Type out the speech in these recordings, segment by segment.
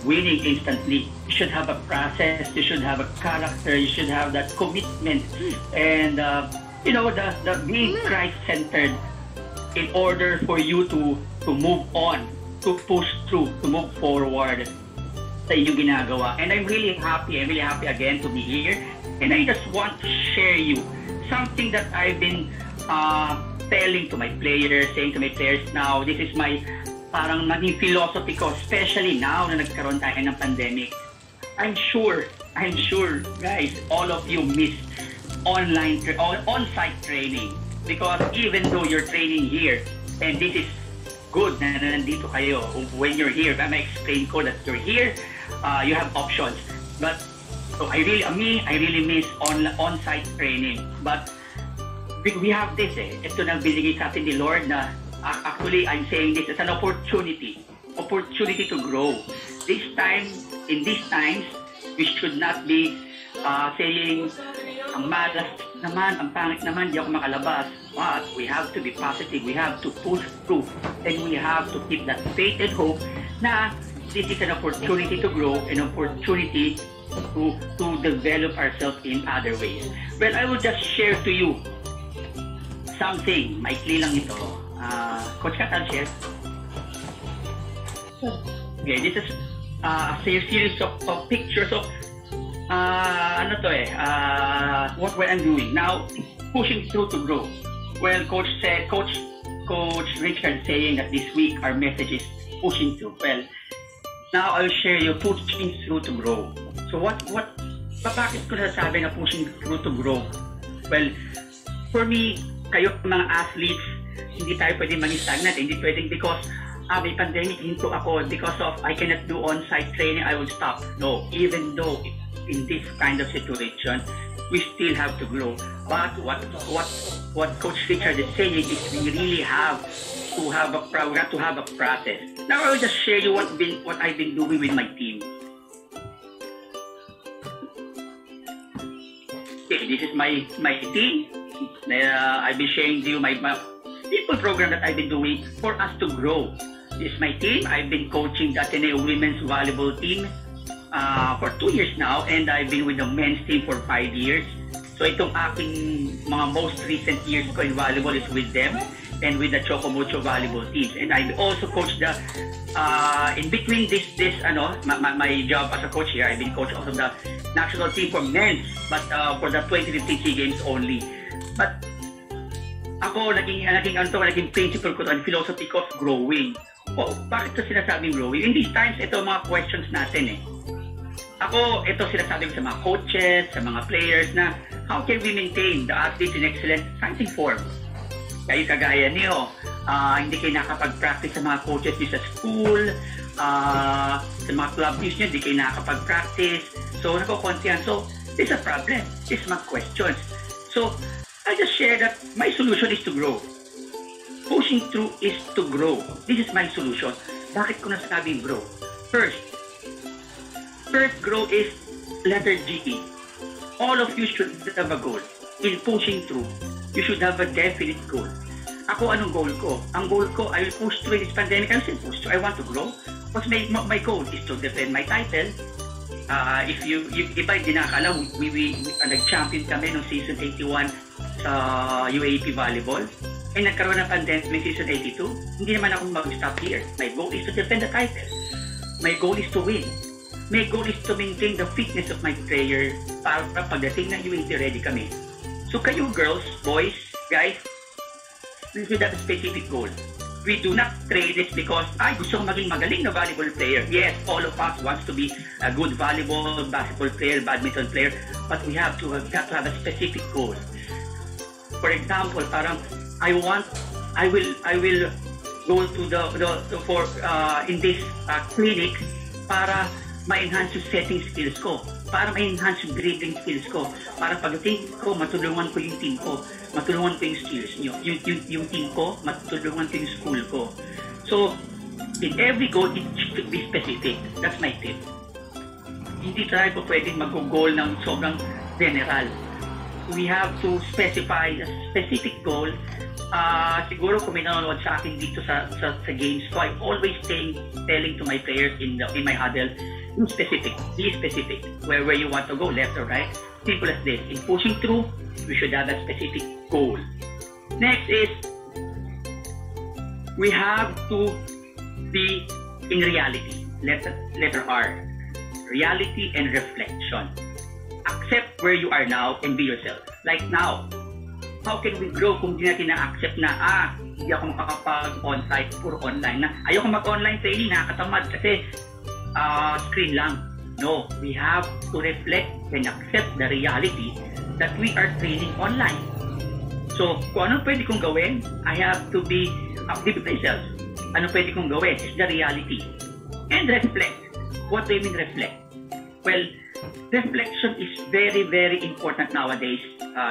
winning instantly. You should have a process, you should have a character, you should have that commitment, and the being Christ-centered in order for you to move on, to push through, to move forward sa inyong ginagawa. And I'm really happy again to be here. And I just want to share you something that I've been telling to my players, saying to my players now, this is my parang naging philosophy ko, especially now na nagkaroon tayo ng pandemic. I'm sure, guys, all of you miss on-site training. Because even though you're training here, and this is good na nandito kayo, when you're here, I may explain ko that you're here, you have options. But so I really miss on-site training. But we have this ito na binigay sa atin ni Lord na actually I'm saying this as an opportunity to grow. In these times, we should not be saying ang malas naman, ang pangit naman, di ako makalabas. But we have to be positive, we have to push through, and we have to keep that faith and hope na this is an opportunity to grow, an opportunity to develop ourselves in other ways. Well, I will just share to you something, maikli lang ito. Coach Kat, I'll share. Okay, this is a series of pictures of what I'm doing now, pushing through to grow. Well, Coach Richard saying that this week our message is pushing through. Well, now I'll share you pushing through to grow. So bakit ko nasasabi na pushing through to grow? Well, for me, kayo mga athletes, hindi tayo pwedeng maging stagnant. Hindi pwedeng because may pandemic, hinto ako, because of I cannot do on-site training, I will stop. No, even though in this kind of situation, we still have to grow. But what Coach Richard is saying is we really have to have a program, to have a process. Now I will just share you what I've been doing with my team. Okay, this is my team. I've been sharing to you my people program that I've been doing for us to grow. This is my team. I've been coaching the Ateneo Women's Volleyball team for 2 years now, and I've been with the men's team for 5 years. So itong aking mga most recent years ko in volleyball is with them and with the Chocomucho volleyball teams. And I also coached the in between my job as a coach here, I've been coach also the national team for men's, but for the 2015 SEA Games only. But ako naging principle ko and philosophy ko of growing. Oh, bakit ito sinasabing growing? In these times, ito mga questions natin Ako, ito sinasabi ko sa mga coaches, sa mga players na how can we maintain the athletes in excellent fighting form? Kayo kagaya niyo, hindi kayo nakapag-practice sa mga coaches niyo sa school, sa mga club niyo, hindi kayo nakapag-practice. So, nakukontiyan. So, this is a problem. This is my questions. So, I just share that my solution is to grow. Pushing through is to grow. This is my solution. Bakit ko nasabing grow? First grow is letter G. All of you should have a goal. In pushing through, you should have a definite goal. Ako, anong goal ko? Ang goal ko, I will push through this pandemic. I will push through. I want to grow. Because my goal is to defend my title. If iba hindi nakakala, we nag-champion kami noong season 81 sa UAP volleyball. And nagkaroon ng pandemic season 82. Hindi naman ako mag-stop here. My goal is to defend the title. My goal is to win. My goal is to maintain the fitness of my player para pagdating ng UAP ready kami. So kayo girls, boys, guys, we should have a specific goal. We do not train this because gusto ko maging magaling na volleyball player. Yes, all of us wants to be a good volleyball, basketball player, badminton player, but we have to have a specific goal. For example, parang I will go to in this clinic para ma-enhance yung setting skills ko, para ma-enhance yung dribbling skills ko, para pagdating ko, matulungan ko yung team ko, matulungan ko yung skills nyo, yung team ko, matulungan ko yung school ko. So, in every goal, it should be specific. That's my tip. Hindi tayo po pwedeng mag-goal ng sobrang general. We have to specify a specific goal siguro kung may nanonood sa akin dito sa games ko, I'm always telling to my players in my huddle, be specific. Where you want to go, left or right. Simple as this. In pushing through, we should have a specific goal. Next is, we have to be in reality. Letter R. Reality and reflection. Accept where you are now and be yourself. Like now, how can we grow kung di natin na-accept na, hindi ako makakapag-on-site, puro online na. Ayoko mag-online training, nakakatamad kasi screen lang. No, we have to reflect and accept the reality that we are training online. So, kung ano pwede kong gawin, I have to be active with myself. Ano pwede kong gawin is the reality. And reflect. What do you mean reflect? Well, reflection is very, very important nowadays,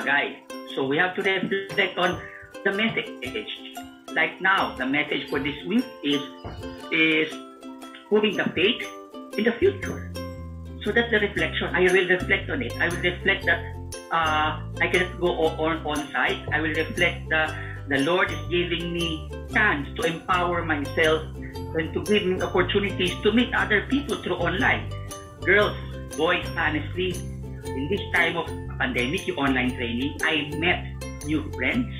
guys. So we have to reflect on the message. Like now, the message for this week is putting the faith in the future. So that's the reflection. I will reflect on it. I will reflect that I cannot go on site. I will reflect that the Lord is giving me chance to empower myself and to give me opportunities to meet other people through online. Girls, boys, honestly, in this time of pandemic, yung online training, I met new friends,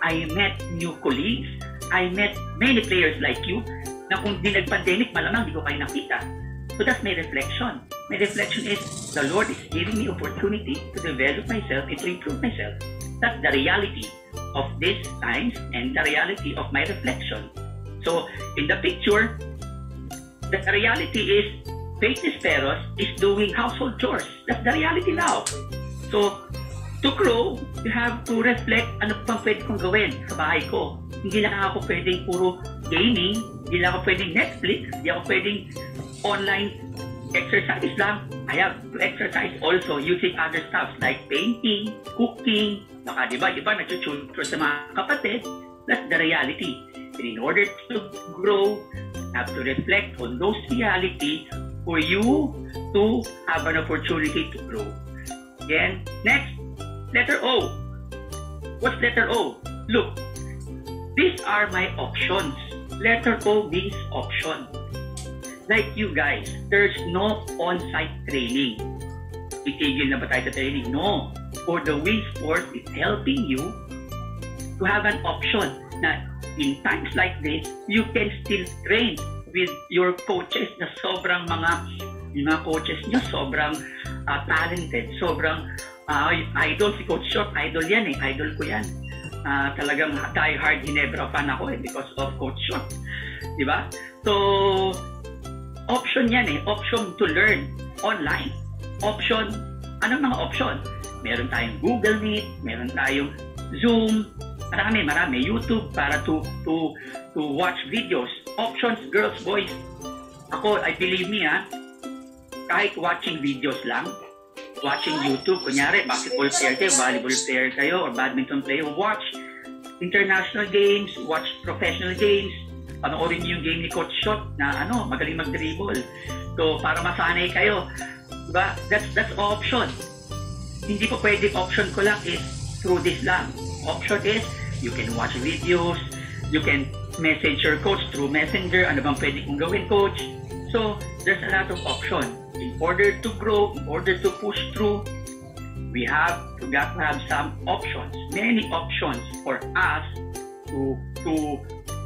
I met new colleagues, I met many players like you na kung di nag-pandemic, malamang di ko kayo nakita. So that's my reflection. My reflection is, the Lord is giving me opportunity to develop myself and to improve myself. That's the reality of these times and the reality of my reflection. So, in the picture, the reality is, Faith Desperos is doing household chores. That's the reality now. So, to grow, you have to reflect ano pang pwede kong gawin sa bahay ko. Hindi lang ako pwedeng puro gaming, hindi lang ako pwedeng Netflix, hindi ako pwedeng online exercise lang. I have to exercise also using other stuff like painting, cooking, baka diba nag-tutor sa mga kapatid. That's the reality. And in order to grow, you have to reflect on those reality for you to have an opportunity to grow. Again, next, letter O. What's letter O? Look, these are my options. Letter O means option. Like you guys, there's no on-site training. Itigil na ba tayo sa training? No. For the wing sport, it's helping you to have an option na in times like this, you can still train with your coaches na sobrang yung mga coaches nyo sobrang talented, sobrang idol. Si Coach Short, idol yan eh, idol ko yan. Talagang die-hard Ginebra fan ako because of Coach Short, diba? So option yan eh, option to learn online. Option, anong mga option? Meron tayong Google Meet, meron tayong Zoom, marami, YouTube para to watch videos. Options, girls, boys. Ako, I believe me kahit watching videos lang, watching YouTube, kunyari, basketball player kayo, volleyball player kayo, or badminton player, watch international games, watch professional games, panoorin niyo yung game ni Coach Shot na magaling mag-dribble. So, para masanay kayo. Diba? That's option. Hindi po pwedeng option ko lang is through this lang. Option is, you can watch videos, you can message your coach through Messenger, ano bang pwede kong gawin, coach? So, there's a lot of option. In order to grow, in order to push through, we have to have some options, many options for us to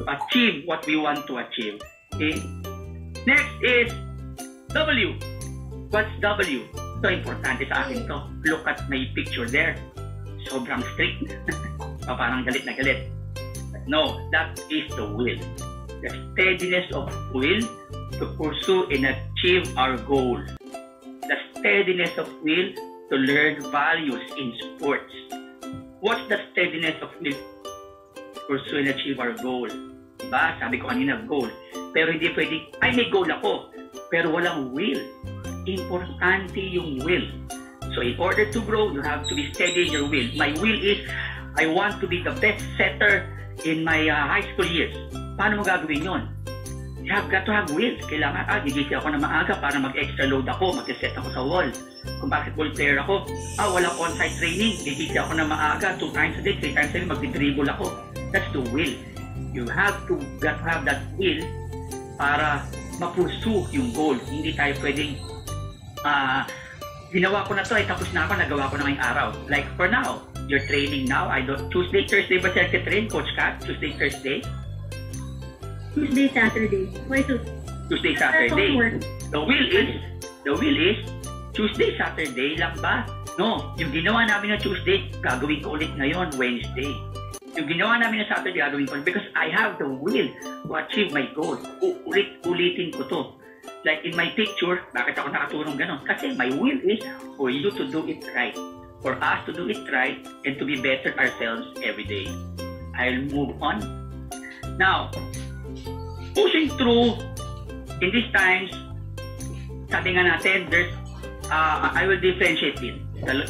achieve what we want to achieve. Okay? Next is W. What's W? So, importante sa akin to. Look at my picture there. Sobrang strict. Parang galit na galit. But no, that is the will. The steadiness of will to pursue and achieve our goal. The steadiness of will to learn values in sports. What's the steadiness of will to pursue and achieve our goal? Diba? Sabi ko kanina, goal. Pero hindi pwedeng, may goal ako. Pero walang will. Importante yung will. So in order to grow, you have to be steady in your will. My will is, I want to be the best setter in my high school years. Paano mo gagawin yun? You have got to have will. Kailangan, gigising ako na maaga para mag-extra load ako, mag-set ako sa wall. Kung basketball player ako, walang on-site training, gigising ako na maaga, 2 times a day, 3 times a day, mag-dribble ako. That's the will. You have to have that will para ma-pursue yung goal. Hindi tayo pwedeng ginawa ko na to, tapos na ako, nagawa ko na ngayong araw. Like for now, you're training now. Tuesday, Thursday ba siya train, Coach Kat? Tuesday, Thursday? Tuesday, Saturday. Why Tuesday, Saturday. The will is Tuesday, Saturday lang ba? No, yung ginawa namin na Tuesday, gagawin ko ulit ngayon, Wednesday. Yung ginawa namin na Saturday, gagawin ko because I have the will to achieve my goal. Ulitin ko to. Like in my picture, bakit ako nakatulong ganon? Kasi my will is for you to do it right. For us to do it right and to be better ourselves every day. I'll move on. Now, pushing through in these times, sabi nga natin, I will differentiate it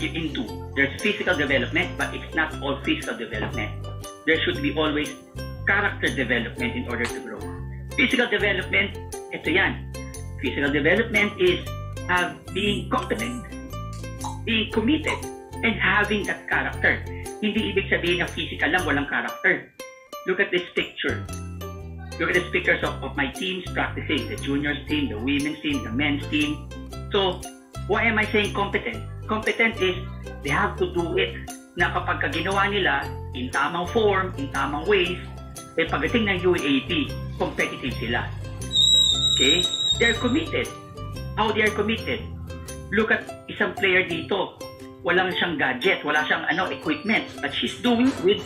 into there's physical development, but it's not all physical development. There should be always character development in order to grow. Physical development, ito yan. Physical development is being competent, being committed, and having that character. Hindi ibig sabihin na physical lang, walang character. Look at this picture. Look at the pictures of my teams practicing, the juniors team, the women's team, the men's team. So, why am I saying competent? Competent is they have to do it na kapag ginawa nila in tamang form, in tamang ways, pagdating ng UAAP, competitive sila. Okay? They're committed. How they are committed? Look at isang player dito. Walang siyang gadget, wala siyang equipment, but she's doing with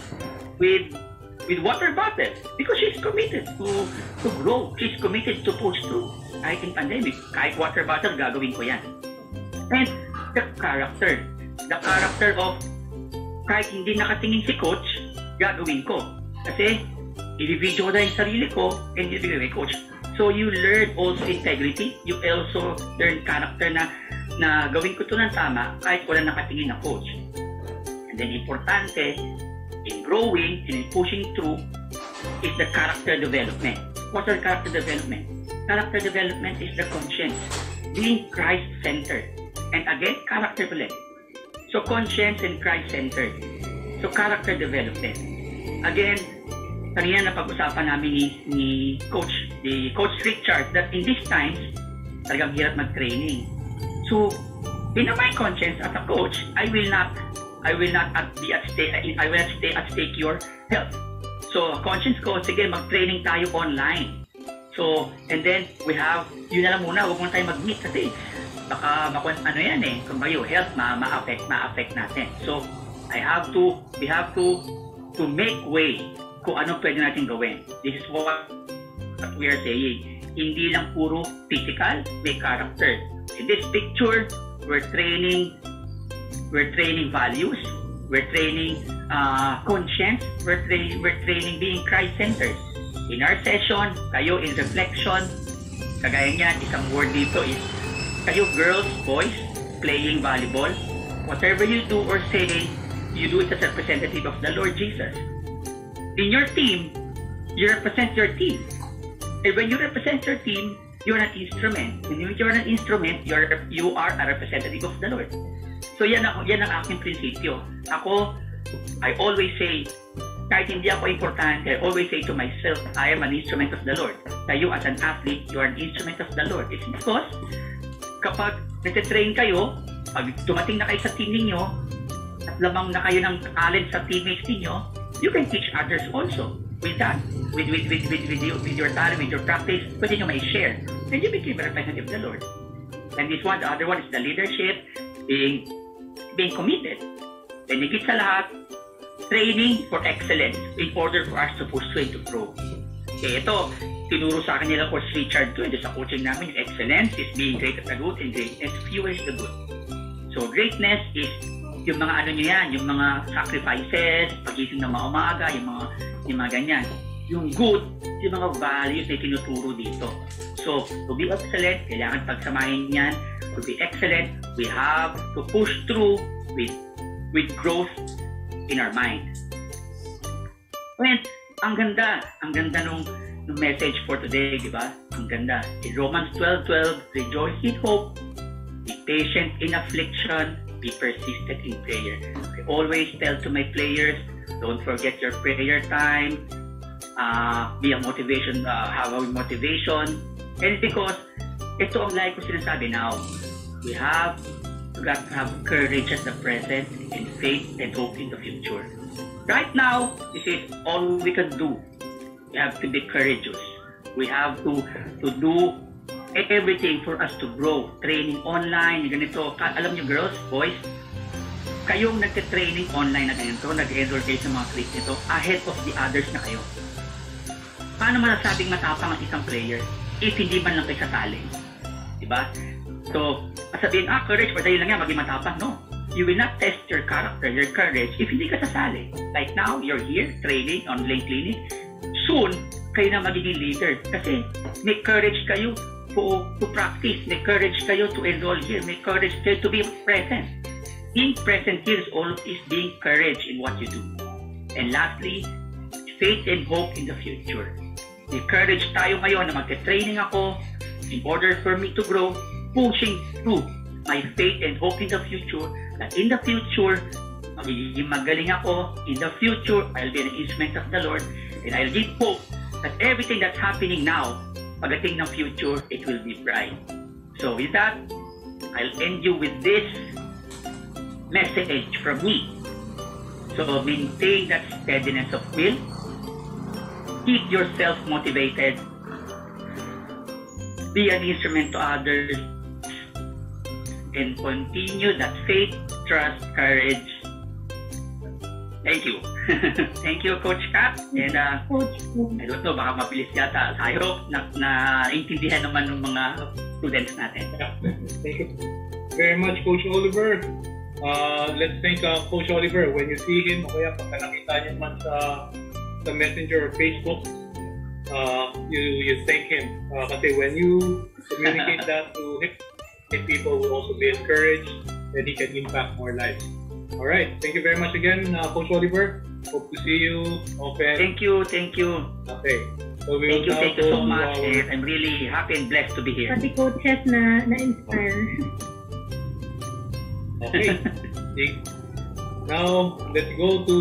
water bottle because she's committed to grow. She's committed to push through. Kahit in pandemic, kahit water bottle, gagawin ko yan. And the character of kahit hindi nakatingin si coach, gagawin ko. Kasi, i-video ko na yung sarili ko and i-video ko coach. So, you learn also integrity. You also learn character na gawin ko ito ng tama kahit wala nakatingin na coach. And then, importante, in growing and in pushing through is the character development. What's our character development? Character development is the conscience, being Christ-centered. And again, character development. So conscience and Christ-centered. So character development. Again, kanina napag-usapan namin ni Coach Richard that in these times, talagang hirap mag-training. So, in my conscience as a coach, I will not stay at stake your health. So, conscience ko, sige, mag-training tayo online. So, and then, yun na lang muna, huwag muna tayo mag-meet kasi baka kung kayo, health, ma-affect natin. So, we have to make way kung anong pwede natin gawin. This is what we are saying. Hindi lang puro physical, may character. In this picture, we're training values, we're training conscience, we're training being Christ-centered. In our session, kayo in reflection, kagaya niyan, isang word dito is, kayo girls, boys, playing volleyball, whatever you do or say, you do it as a representative of the Lord Jesus. In your team, you represent your team. And when you represent your team, you're an instrument. When you're an instrument, you are a representative of the Lord. So yan ang aking prinsipyo. I always say, kahit hindi ako importante, I always say to myself, I am an instrument of the Lord. Kayo as an athlete, you are an instrument of the Lord. It's because kapag nagtitrain kayo, pag dumating na kayo sa team ninyo, at lamang na kayo ng talent sa teammates ninyo, you can teach others also. With that, with your talent, with your practice, pwede nyo may share. Then you become a representative of the Lord. And this one, the other one is the leadership, being committed. Then higit sa lahat, training for excellence in order for us to push through and to grow. Okay, ito, tinuro sa akin nila Coach Richard to, sa coaching namin, excellence is being great at the good and greatness fuels the good. So greatness is yung mga yung mga sacrifices, pagising ng umaga, yung mga ganyan. Yung good, yung mga values na tinuturo dito. So, to be excellent, kailangan pagsamahin yan. To be excellent, we have to push through with growth in our mind. And ang ganda nung message for today, di ba? Ang ganda. In Romans 12:12, rejoice in hope, be patient in affliction, be persistent in prayer. I always tell to my players, Don't forget your prayer time. Be a motivation, have a motivation. And because ito ang like ko sinasabi now, we have to have courage at the present and faith and hope in the future. Right now, this is all we can do. We have to be courageous. We have to do everything for us to grow. Training online, ganito. Alam niyo girls, boys, kayong nagte-training online na ganito, nag-enroll kayo sa mga clips nito, ahead of the others na kayo. Paano masasabing matapang ang isang player if hindi man lang kayo sasali? Diba? So, sabihin, courage, madali lang yan, maging matapang. No. You will not test your character, your courage, if hindi ka sasali. Like now, you're here, training, online clinic. Soon, kayo na magiging leader. Kasi may courage kayo to practice. May courage kayo to enroll here. May courage kayo to be present. Being present here is all is being courage in what you do. And lastly, faith and hope in the future. May courage tayo ngayon na magte-training ako in order for me to grow, pushing through my faith and hope in the future, that in the future, magiging magaling ako. In the future, I'll be an instrument of the Lord, and I'll give hope that everything that's happening now, pagdating ng future, it will be bright. So with that, I'll end you with this message from me. So maintain that steadiness of will. Keep yourself motivated. Be an instrument to others. And continue that faith, trust, courage. Thank you. Thank you, Coach Kat. And I don't know, baka mabilis yata. I hope na intindihan naman ng mga students natin. Thank you very much, Coach Oliver. Let's thank Coach Oliver. When you see him, o kaya pagka nakita niyo man sa Messenger or Facebook, you thank him. Kasi when you communicate that to him, people will also be encouraged that he can impact more lives. All right. Thank you very much again, Coach Oliver. Hope to see you often. Thank you. Okay. So thank you so much. I'm really happy and blessed to be here. Pati coaches na-inspire. Okay. Now, let's go to